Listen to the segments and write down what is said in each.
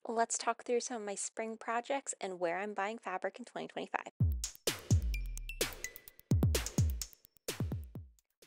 Let's talk through some of my spring projects and where I'm buying fabric in 2025.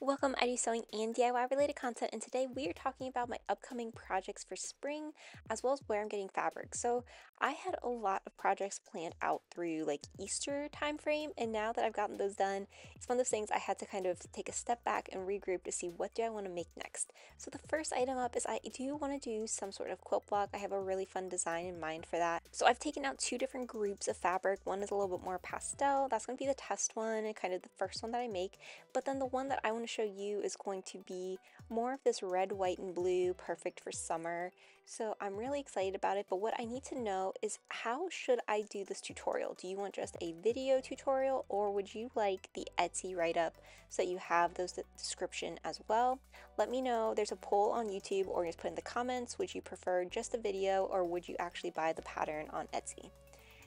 Welcome, I do sewing and DIY related content, and today we are talking about my upcoming projects for spring as well as where I'm getting fabric. So I had a lot of projects planned out through like Easter time frame, and now that I've gotten those done, it's one of those things I had to kind of take a step back and regroup to see what do I want to make next. So the first item up is I do want to do some sort of quilt block. I have a really fun design in mind for that. So I've taken out two different groups of fabric. One is a little bit more pastel. That's going to be the test one and kind of the first one that I make. But then the one that I want to show you is going to be more of this red, white, and blue, perfect for summer. So I'm really excited about it, but what I need to know is how should I do this tutorial? Do you want just a video tutorial, or would you like the Etsy write-up so that you have those description as well? Let me know. There's a poll on YouTube, or just put in the comments, would you prefer just a video or would you actually buy the pattern on Etsy?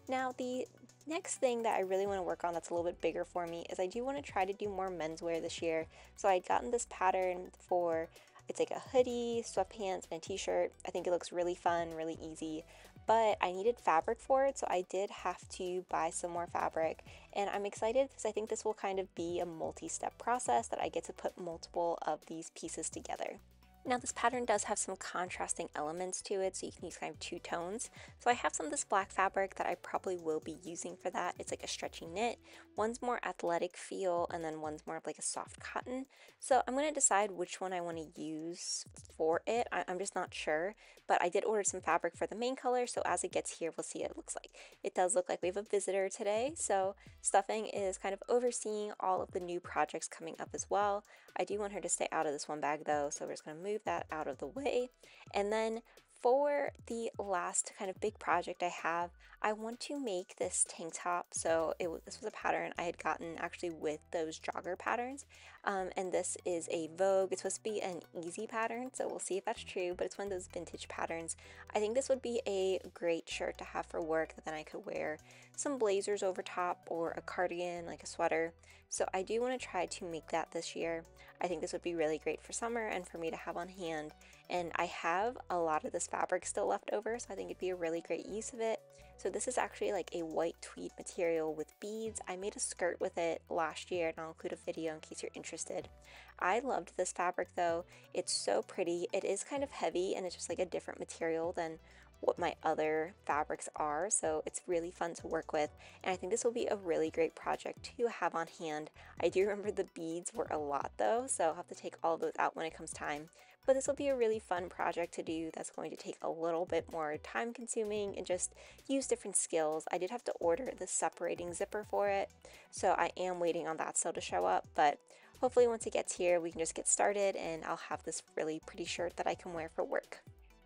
Now, the next thing that I really want to work on that's a little bit bigger for me is I do want to try to do more menswear this year. So I had gotten this pattern for, it's like a hoodie, sweatpants, and a t-shirt. I think it looks really fun, really easy, but I needed fabric for it, so I did have to buy some more fabric. And I'm excited because I think this will kind of be a multi-step process that I get to put multiple of these pieces together. Now this pattern does have some contrasting elements to it, so you can use kind of two tones. So I have some of this black fabric that I probably will be using for that. It's like a stretchy knit. One's more athletic feel, and then one's more of like a soft cotton. So I'm going to decide which one I want to use for it. I'm just not sure, but I did order some fabric for the main color, so as it gets here, we'll see what it looks like. It does look like we have a visitor today, so Stuffing is kind of overseeing all of the new projects coming up as well. I do want her to stay out of this one bag though, so we're just going to move that out of the way. And then for the last kind of big project I have, I want to make this tank top. So this was a pattern I had gotten actually with those jogger patterns. And this is a Vogue. It's supposed to be an easy pattern, so we'll see if that's true, but it's one of those vintage patterns. I think this would be a great shirt to have for work that then I could wear some blazers over top or a cardigan, like a sweater. So I do want to try to make that this year. I think this would be really great for summer and for me to have on hand. And I have a lot of this fabric still left over, so I think it'd be a really great use of it. So this is actually like a white tweed material with beads. I made a skirt with it last year, and I'll include a video in case you're interested. I loved this fabric though. It's so pretty. It is kind of heavy, and it's just like a different material than what my other fabrics are, so it's really fun to work with, and I think this will be a really great project to have on hand. I do remember the beads were a lot though, so I'll have to take all of those out when it comes time, but this will be a really fun project to do that's going to take a little bit more time consuming and just use different skills. I did have to order the separating zipper for it, so I am waiting on that still to show up, but hopefully once it gets here we can just get started and I'll have this really pretty shirt that I can wear for work.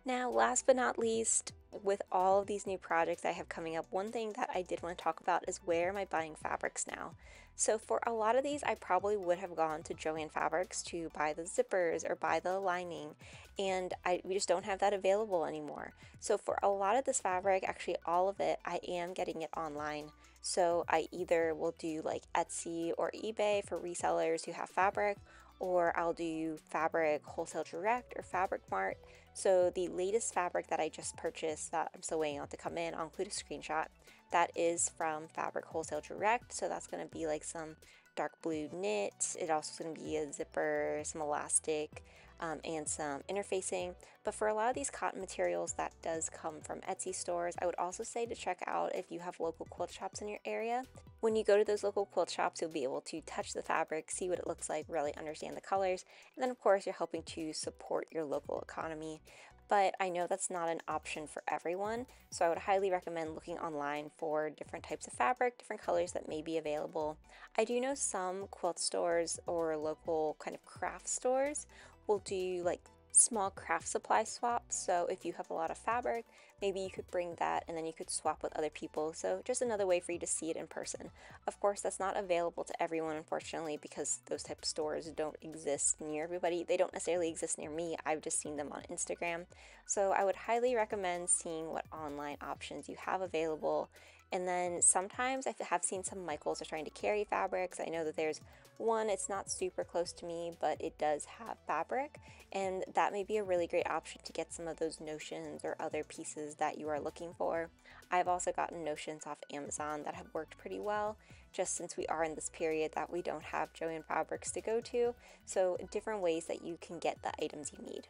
Now, last but not least, with all of these new projects I have coming up, one thing that I did want to talk about is where am I buying fabrics now? So for a lot of these, I probably would have gone to Joann Fabrics to buy the zippers or buy the lining, and we just don't have that available anymore. So for a lot of this fabric, actually all of it, I am getting it online. So I either will do like Etsy or eBay for resellers who have fabric, or I'll do Fabric Wholesale Direct or Fabric Mart. So the latest fabric that I just purchased that I'm still waiting on to come in, I'll include a screenshot. That is from Fabric Wholesale Direct. So that's going to be like some dark blue knit. It also is going to be a zipper, some elastic, and some interfacing. But for a lot of these cotton materials, that does come from Etsy stores. I would also say to check out if you have local quilt shops in your area. When you go to those local quilt shops, you'll be able to touch the fabric, see what it looks like, really understand the colors, and then of course you're helping to support your local economy. But I know that's not an option for everyone, so I would highly recommend looking online for different types of fabric, different colors that may be available. I do know some quilt stores or local kind of craft stores will do like small craft supply swaps. So if you have a lot of fabric, maybe you could bring that and then you could swap with other people. So just another way for you to see it in person. Of course, that's not available to everyone, unfortunately, because those type of stores don't exist near everybody. They don't necessarily exist near me. I've just seen them on Instagram. So I would highly recommend seeing what online options you have available. And then sometimes I have seen some Michaels are trying to carry fabrics. I know that there's one, it's not super close to me, but it does have fabric, and that may be a really great option to get some of those notions or other pieces sizes that you are looking for. I've also gotten notions off Amazon that have worked pretty well, just since we are in this period that we don't have Joann Fabrics to go to, so different ways that you can get the items you need.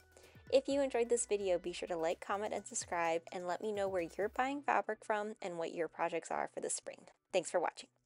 If you enjoyed this video, be sure to like, comment, and subscribe, and let me know where you're buying fabric from and what your projects are for the spring. Thanks for watching.